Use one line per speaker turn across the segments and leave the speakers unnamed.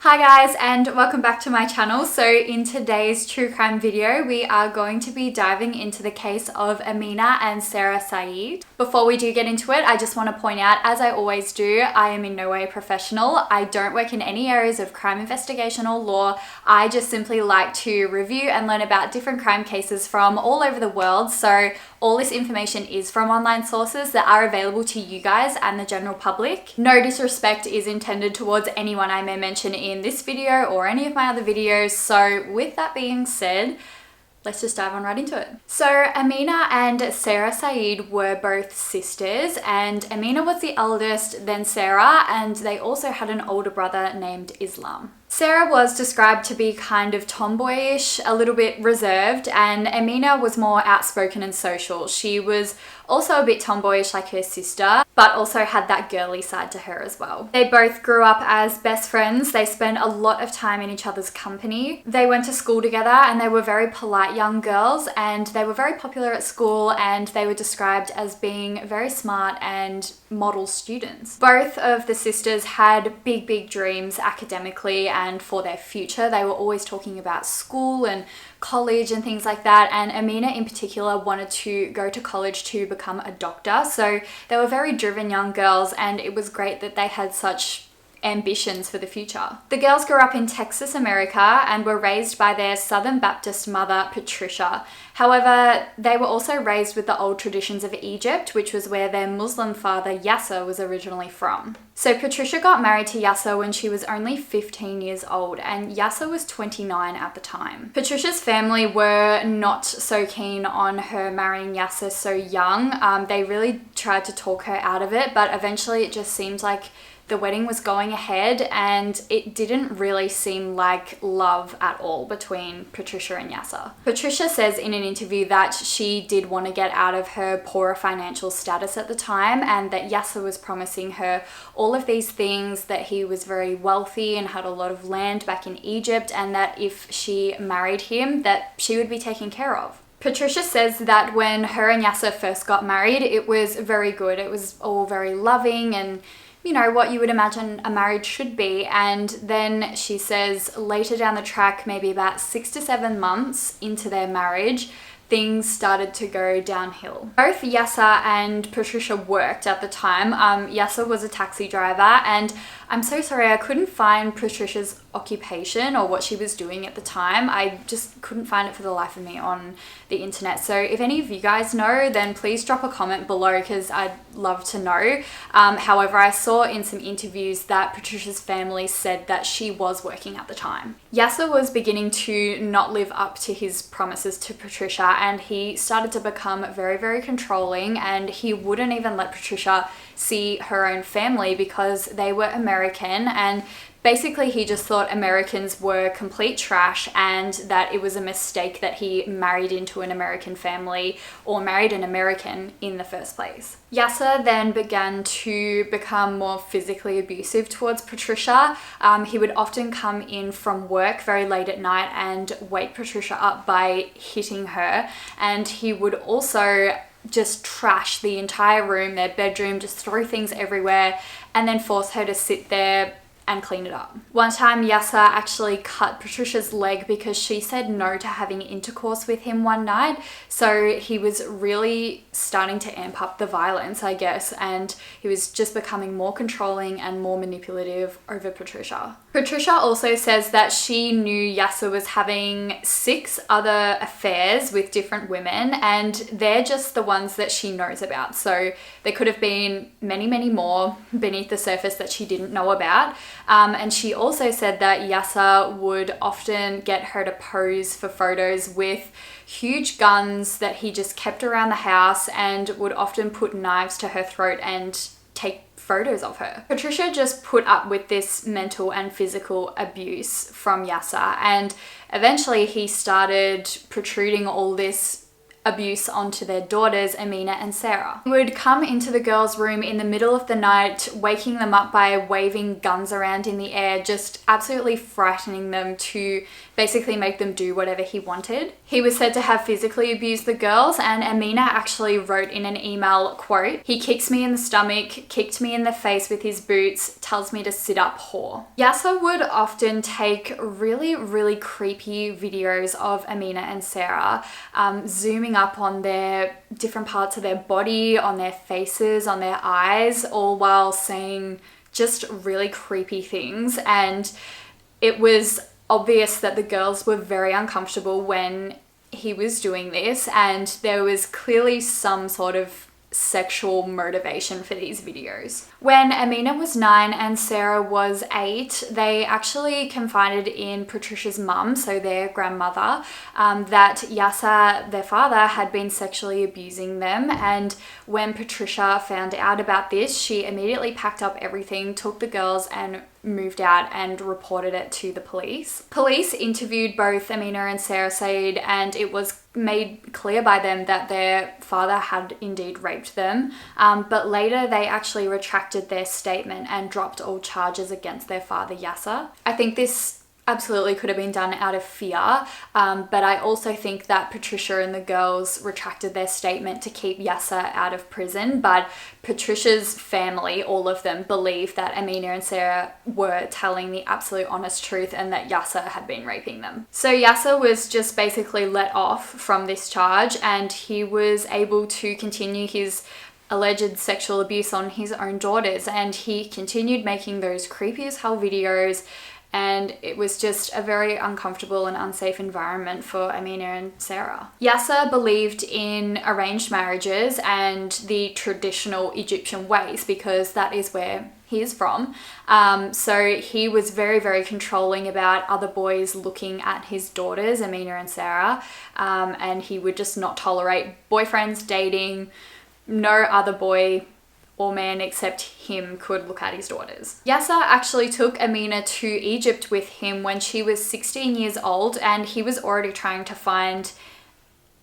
Hi guys, and welcome back to my channel. So in today's true crime video, we are going to be diving into the case of Amina and Sarah Said. Before we do get into it, I just want to point out, as I always do, I am in no way a professional. I don't work in any areas of crime investigation or law. I just simply like to review and learn about different crime cases from all over the world. So all this information is from online sources that are available to you guys and the general public. No disrespect is intended towards anyone I may mention in this video or any of my other videos. So with that being said, let's just dive on right into it. So Amina and Sarah Said were both sisters, and Amina was the eldest, then Sarah, and they also had an older brother named Islam. Sarah was described to be kind of tomboyish, a little bit reserved, and Amina was more outspoken and social. She was also a bit tomboyish like her sister, but also had that girly side to her as well. They both grew up as best friends. They spent a lot of time in each other's company. They went to school together and they were very polite young girls, and they were very popular at school, and they were described as being very smart and model students. Both of the sisters had big dreams academically and for their future. They were always talking about school and college and things like that, and Amina in particular wanted to go to college to become a doctor. So they were very driven young girls, and it was great that they had such ambitions for the future. The girls grew up in Texas, America, and were raised by their Southern Baptist mother, Patricia. However, they were also raised with the old traditions of Egypt, which was where their Muslim father, Yaser, was originally from. So Patricia got married to Yaser when she was only 15 years old, and Yaser was 29 at the time. Patricia's family were not so keen on her marrying Yaser so young. They really tried to talk her out of it, but eventually it just seemed like the wedding was going ahead, and it didn't really seem like love at all between Patricia and Yaser. Patricia says in an interview that she did want to get out of her poorer financial status at the time, and that Yaser was promising her all of these things, that he was very wealthy and had a lot of land back in Egypt, and that if she married him, that she would be taken care of. Patricia says that when her and Yaser first got married, it was very good. It was all very loving and, you know, what you would imagine a marriage should be. And then she says later down the track, maybe about 6 to 7 months into their marriage, things started to go downhill. Both Yaser and Patricia worked at the time. Yaser was a taxi driver, and I'm so sorry I couldn't find Patricia's occupation or what she was doing at the time. I just couldn't find it for the life of me on the internet. So if any of you guys know, then please drop a comment below, because I'd love to know. However, I saw in some interviews that Patricia's family said that she was working at the time. Yaser was beginning to not live up to his promises to Patricia, and he started to become very controlling, and he wouldn't even let Patricia see her own family because they were American, and basically he just thought Americans were complete trash, and that it was a mistake that he married into an American family or married an American in the first place. Yaser then began to become more physically abusive towards Patricia. He would often come in from work very late at night and wake Patricia up by hitting her, and he would also just trash the entire room, their bedroom, just throw things everywhere, and then force her to sit there and clean it up. One time Yaser actually cut Patricia's leg because she said no to having intercourse with him one night. So he was really starting to amp up the violence, I guess, and he was just becoming more controlling and more manipulative over Patricia. Patricia also says that she knew Yaser was having 6 other affairs with different women, and they're just the ones that she knows about. So there could have been many more beneath the surface that she didn't know about. And she also said that Yaser would often get her to pose for photos with huge guns that he just kept around the house, and would often put knives to her throat and take photos of her. Patricia just put up with this mental and physical abuse from Yaser, and eventually he started protruding all this abuse onto their daughters, Amina and Sarah. He would come into the girls' room in the middle of the night, waking them up by waving guns around in the air, just absolutely frightening them to basically make them do whatever he wanted. He was said to have physically abused the girls, and Amina actually wrote in an email, quote, "He kicks me in the stomach, kicked me in the face with his boots, tells me to sit up, whore." Yaser would often take really, really creepy videos of Amina and Sarah, zooming up on their different parts of their body, on their faces, on their eyes, all while saying just really creepy things. And it was obvious that the girls were very uncomfortable when he was doing this, and there was clearly some sort of sexual motivation for these videos. When Amina was 9 and Sarah was 8, they actually confided in Patricia's mum, so their grandmother, that Yaser, their father, had been sexually abusing them. And when Patricia found out about this, she immediately packed up everything, took the girls and moved out and reported it to the police. Police interviewed both Amina and Sarah Said, and it was made clear by them that their father had indeed raped them, but later they actually retracted their statement and dropped all charges against their father, Yaser. I think this absolutely could have been done out of fear, but I also think that Patricia and the girls retracted their statement to keep Yaser out of prison. But Patricia's family, all of them, believed that Amina and Sarah were telling the absolute honest truth and that Yaser had been raping them. So Yaser was just basically let off from this charge, and he was able to continue his alleged sexual abuse on his own daughters, and he continued making those creepy as hell videos. And it was just a very uncomfortable and unsafe environment for Amina and Sarah. Yaser believed in arranged marriages and the traditional Egyptian ways, because that is where he is from. So he was very, very controlling about other boys looking at his daughters, Amina and Sarah, and he would just not tolerate boyfriends dating. No other boy or man except him could look at his daughters. Yaser actually took Amina to Egypt with him when she was 16 years old, and he was already trying to find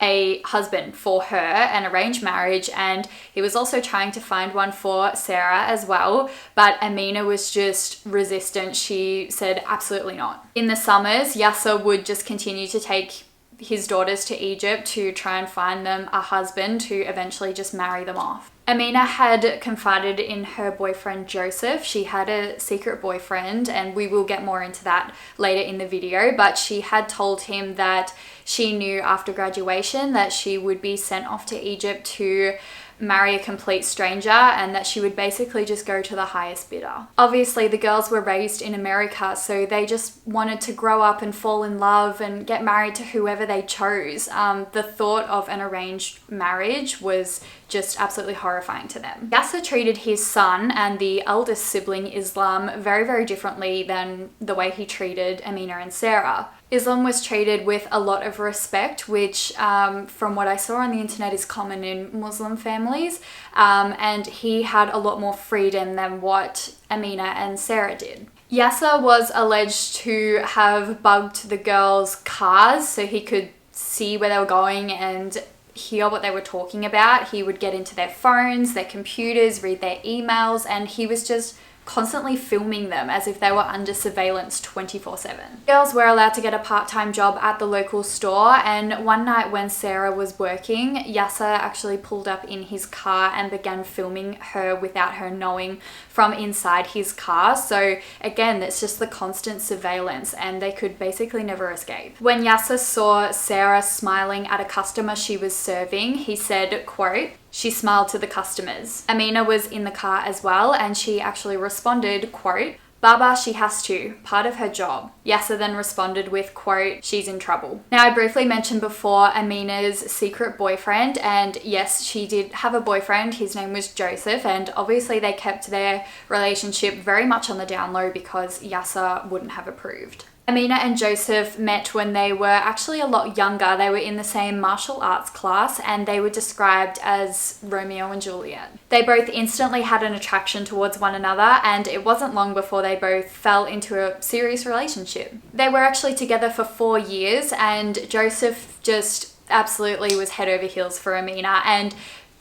a husband for her, an arranged marriage, and he was also trying to find one for Sarah as well, but Amina was just resistant. She said absolutely not. In the summers, Yaser would just continue to take his daughters to Egypt to try and find them a husband to eventually just marry them off. Amina had confided in her boyfriend Joseph. She had a secret boyfriend, and we will get more into that later in the video, but she had told him that she knew after graduation that she would be sent off to Egypt to marry a complete stranger, and that she would basically just go to the highest bidder. Obviously, the girls were raised in America, so they just wanted to grow up and fall in love and get married to whoever they chose. The thought of an arranged marriage was just absolutely horrifying to them. Yaser treated his son and the eldest sibling, Islam, very, very differently than the way he treated Amina and Sarah. Islam was treated with a lot of respect, which from what I saw on the internet is common in Muslim families, and he had a lot more freedom than what Amina and Sarah did. Yaser was alleged to have bugged the girls' cars so he could see where they were going and hear what they were talking about. He would get into their phones, their computers, read their emails, and he was just constantly filming them as if they were under surveillance 24/7. Girls were allowed to get a part-time job at the local store, and one night when Sarah was working, Yaser actually pulled up in his car and began filming her without her knowing from inside his car. So again, it's just the constant surveillance, and they could basically never escape. When Yaser saw Sarah smiling at a customer she was serving, he said, quote, "She smiled to the customers." Amina was in the car as well, and she actually responded, quote, "Baba, she has to, part of her job." Yaser then responded with, quote, "She's in trouble." Now, I briefly mentioned before Amina's secret boyfriend, and yes, she did have a boyfriend. His name was Joseph, and obviously they kept their relationship very much on the down low because Yaser wouldn't have approved. Amina and Joseph met when they were actually a lot younger. They were in the same martial arts class, and they were described as Romeo and Juliet. They both instantly had an attraction towards one another, and it wasn't long before they both fell into a serious relationship. They were actually together for 4 years, and Joseph just absolutely was head over heels for Amina, and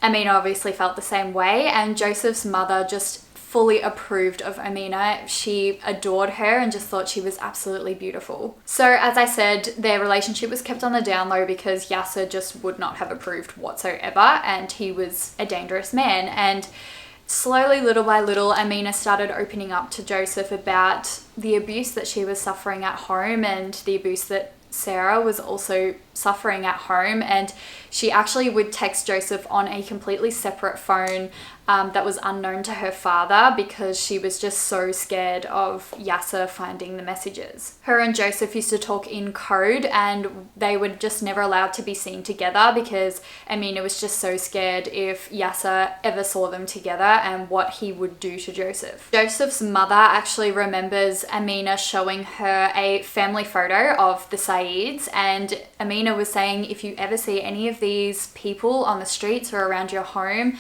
Amina obviously felt the same way, and Joseph's mother just fully approved of Amina. She adored her and just thought she was absolutely beautiful. So as I said, their relationship was kept on the down low because Yaser just would not have approved whatsoever, and he was a dangerous man. And slowly, little by little, Amina started opening up to Joseph about the abuse that she was suffering at home and the abuse that Sarah was also suffering at home. And she actually would text Joseph on a completely separate phone that was unknown to her father, because she was just so scared of Yaser finding the messages. Her and Joseph used to talk in code, and they were just never allowed to be seen together because Amina was just so scared if Yaser ever saw them together and what he would do to Joseph. Joseph's mother actually remembers Amina showing her a family photo of the Saids, and Amina was saying, if you ever see any of these people on the streets or around your home,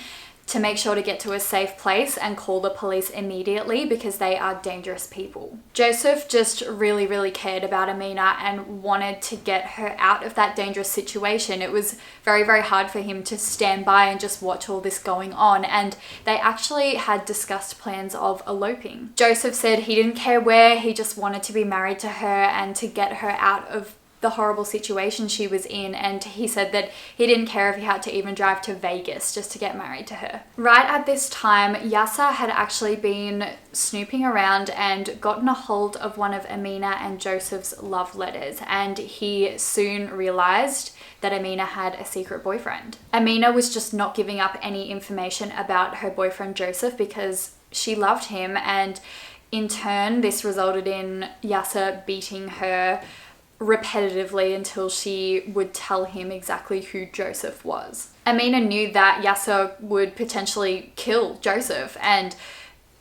to make sure to get to a safe place and call the police immediately because they are dangerous people. Joseph just really cared about Amina and wanted to get her out of that dangerous situation. It was very hard for him to stand by and just watch all this going on, and they actually had discussed plans of eloping. Joseph said he didn't care where, he just wanted to be married to her and to get her out of the horrible situation she was in, and he said that he didn't care if he had to even drive to Vegas just to get married to her. Right at this time, Yaser had actually been snooping around and gotten a hold of one of Amina and Joseph's love letters, and he soon realized that Amina had a secret boyfriend. Amina was just not giving up any information about her boyfriend Joseph because she loved him, and in turn this resulted in Yaser beating her repetitively until she would tell him exactly who Joseph was. Amina knew that Yaser would potentially kill Joseph, and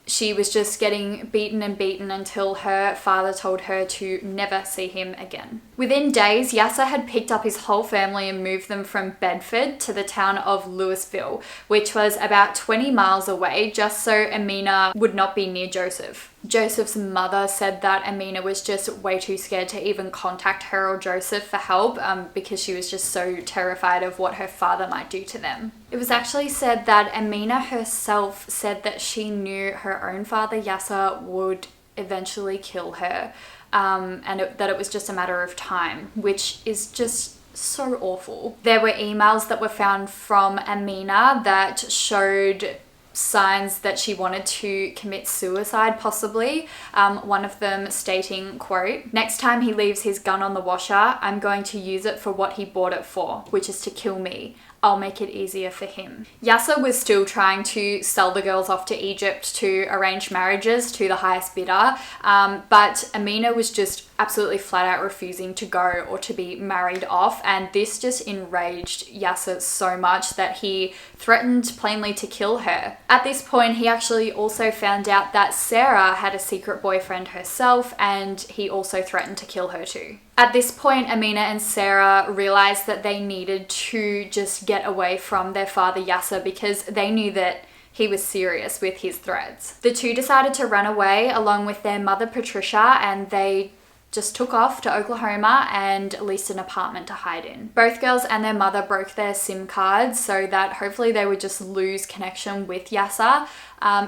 she was just getting beaten and beaten until her father told her to never see him again. Within days, Yaser had picked up his whole family and moved them from Bedford to the town of Louisville, which was about 20 miles away, just so Amina would not be near Joseph. Joseph's mother said that Amina was just way too scared to even contact her or Joseph for help because she was just so terrified of what her father might do to them. It was actually said that Amina herself said that she knew her own father, Yaser, would eventually kill her, that it was just a matter of time, which is just so awful. There were emails that were found from Amina that showed signs that she wanted to commit suicide, possibly. One of them stating, quote, "Next time he leaves his gun on the washer, I'm going to use it for what he bought it for, which is to kill me. I'll make it easier for him." Yaser was still trying to sell the girls off to Egypt to arrange marriages to the highest bidder, but Amina was just absolutely flat out refusing to go or to be married off, and this just enraged Yaser so much that he threatened plainly to kill her. At this point, he actually also found out that Sarah had a secret boyfriend herself, and he also threatened to kill her too. At this point, Amina and Sarah realized that they needed to just get away from their father Yaser because they knew that he was serious with his threats. The two decided to run away along with their mother Patricia, and they just took off to Oklahoma and leased an apartment to hide in. Both girls and their mother broke their SIM cards so that hopefully they would just lose connection with Yaser.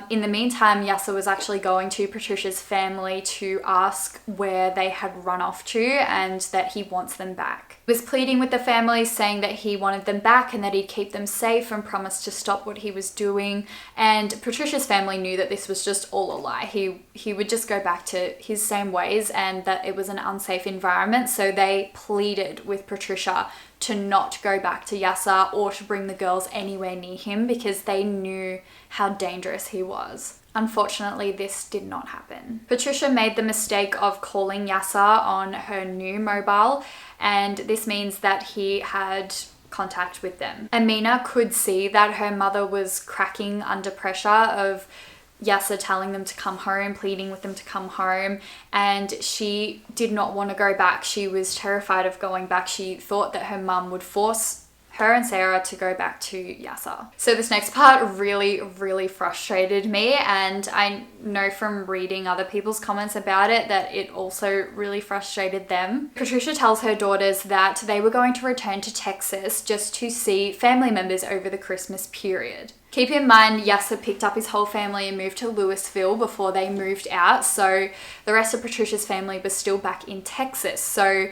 In the meantime, Yaser was actually going to Patricia's family to ask where they had run off to and that he wants them back. He was pleading with the family, saying that he wanted them back and that he'd keep them safe and promised to stop what he was doing. And Patricia's family knew that this was just all a lie. He would just go back to his same ways and that it was an unsafe environment. So they pleaded with Patricia to not go back to Yaser or to bring the girls anywhere near him because they knew how dangerous he was. Unfortunately, this did not happen. Patricia made the mistake of calling Yaser on her new mobile, and this means that he had contact with them. Amina could see that her mother was cracking under pressure of Yaser telling them to come home, pleading with them to come home, and she did not want to go back. She was terrified of going back. She thought that her mum would force her and Sarah to go back to Yaser. So this next part really, really frustrated me, and I know from reading other people's comments about it that it also really frustrated them. Patricia tells her daughters that they were going to return to Texas just to see family members over the Christmas period. Keep in mind, Yaser picked up his whole family and moved to Louisville before they moved out, so the rest of Patricia's family was still back in Texas. So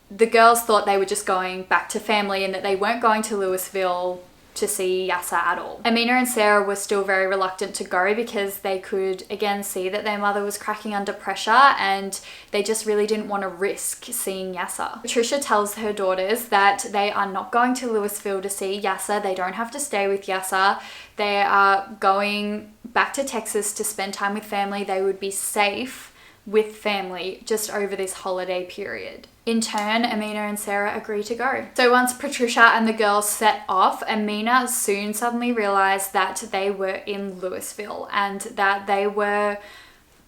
the girls thought they were just going back to family and that they weren't going to Louisville to see Yaser at all. Amina and Sarah were still very reluctant to go because they could again see that their mother was cracking under pressure and they just really didn't want to risk seeing Yaser. Patricia tells her daughters that they are not going to Louisville to see Yaser. They don't have to stay with Yaser. They are going back to Texas to spend time with family. They would be safe with family just over this holiday period. In turn, Amina and Sarah agree to go. So once Patricia and the girls set off, Amina soon suddenly realized that they were in Louisville and that they were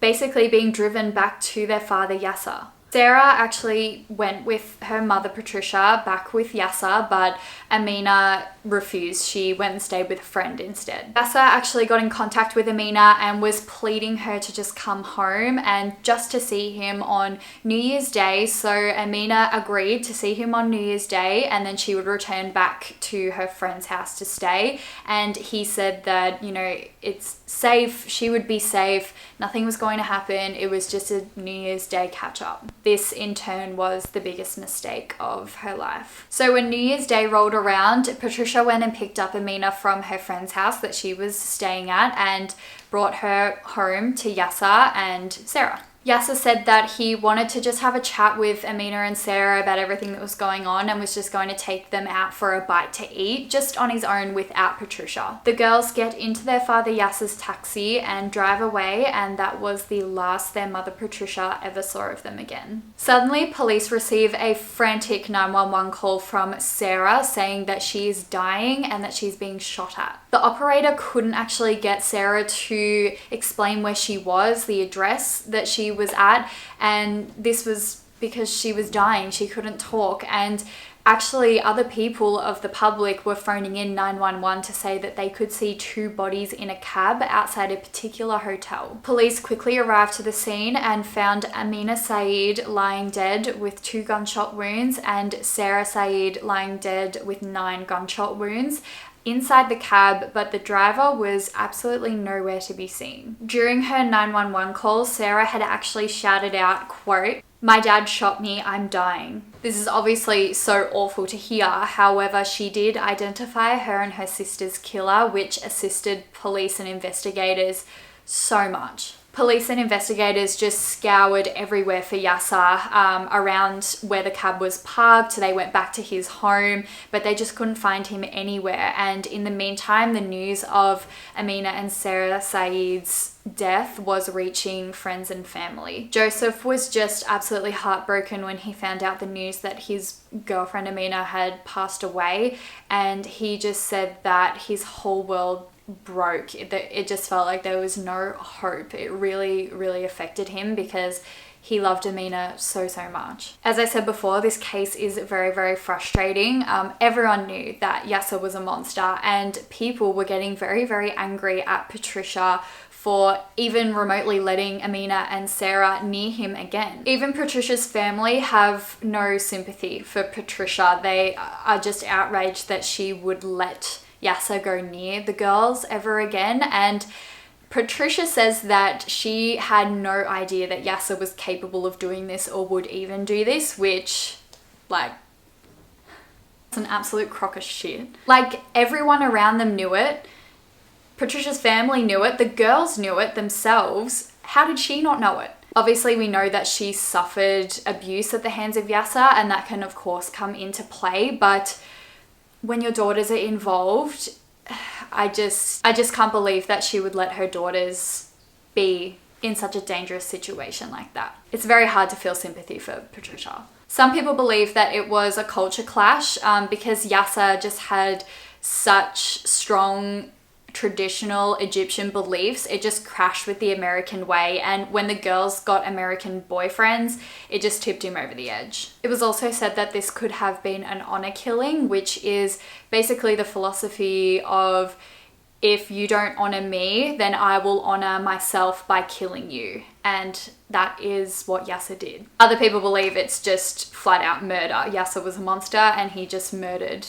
basically being driven back to their father Yaser. Sarah actually went with her mother Patricia back with Yaser, but Amina refused. She went and stayed with a friend instead. Yaser actually got in contact with Amina and was pleading her to just come home and just to see him on New Year's Day. So Amina agreed to see him on New Year's Day, and then she would return back to her friend's house to stay. And he said that, you know, it's safe, she would be safe, nothing was going to happen, it was just a New Year's Day catch up. This in turn was the biggest mistake of her life. So when New Year's Day rolled around, Patricia went and picked up Amina from her friend's house that she was staying at and brought her home to Yaser and Sarah. Yaser said that he wanted to just have a chat with Amina and Sarah about everything that was going on and was just going to take them out for a bite to eat, just on his own without Patricia. The girls get into their father Yaser's taxi and drive away, and that was the last their mother Patricia ever saw of them again. Suddenly, police receive a frantic 911 call from Sarah saying that she is dying and that she's being shot at. The operator couldn't actually get Sarah to explain where she was, the address that she was at, and this was because she was dying. She couldn't talk, and actually other people of the public were phoning in 911 to say that they could see two bodies in a cab outside a particular hotel. Police quickly arrived to the scene and found Amina Said lying dead with 2 gunshot wounds and Sarah Said lying dead with 9 gunshot wounds inside the cab, but the driver was absolutely nowhere to be seen. During her 911 call, Sarah had actually shouted out, quote, "My dad shot me, I'm dying." This is obviously so awful to hear. However, she did identify her and her sister's killer, which assisted police and investigators so much. Police and investigators just scoured everywhere for Yaser, around where the cab was parked. They went back to his home, but they just couldn't find him anywhere. And in the meantime, the news of Amina and Sarah Said's death was reaching friends and family. Joseph was just absolutely heartbroken when he found out the news that his girlfriend Amina had passed away, and he just said that his whole world broke. It just felt like there was no hope. It really, really affected him because he loved Amina so, so much. As I said before, this case is very, very frustrating. Everyone knew that Yaser was a monster, and people were getting very, very angry at Patricia for even remotely letting Amina and Sarah near him again. Even Patricia's family have no sympathy for Patricia. They are just outraged that she would let Yaser go near the girls ever again, and Patricia says that she had no idea that Yaser was capable of doing this or would even do this, which, like, it's an absolute crock of shit. Like, everyone around them knew it. Patricia's family knew it. The girls knew it themselves. How did she not know it? Obviously, we know that she suffered abuse at the hands of Yaser, and that can, of course, come into play, but when your daughters are involved, I just can't believe that she would let her daughters be in such a dangerous situation like that. It's very hard to feel sympathy for Patricia. Some people believe that it was a culture clash because Yaser just had such strong traditional Egyptian beliefs, it just crashed with the American way. And when the girls got American boyfriends, it just tipped him over the edge. It was also said that this could have been an honor killing, which is basically the philosophy of, if you don't honor me, then I will honor myself by killing you. And that is what Yaser did. Other people believe it's just flat out murder. Yaser was a monster and he just murdered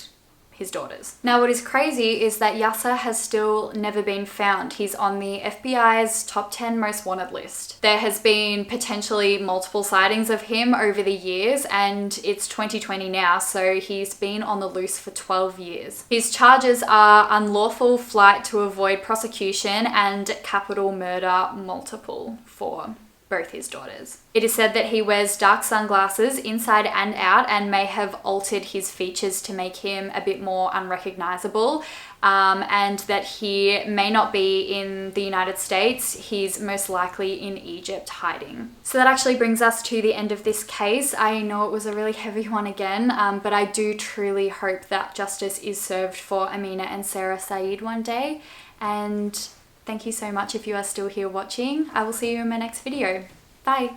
his daughters. Now, what is crazy is that Yaser has still never been found. He's on the FBI's top 10 most wanted list. There has been potentially multiple sightings of him over the years, and it's 2020 now, so he's been on the loose for 12 years. His charges are unlawful flight to avoid prosecution and capital murder multiple for both his daughters. It is said that he wears dark sunglasses inside and out and may have altered his features to make him a bit more unrecognizable, and that he may not be in the United States. He's most likely in Egypt hiding. So that actually brings us to the end of this case. I know it was a really heavy one again, but I do truly hope that justice is served for Amina and Sarah Said one day. And thank you so much if you are still here watching. I will see you in my next video. Bye.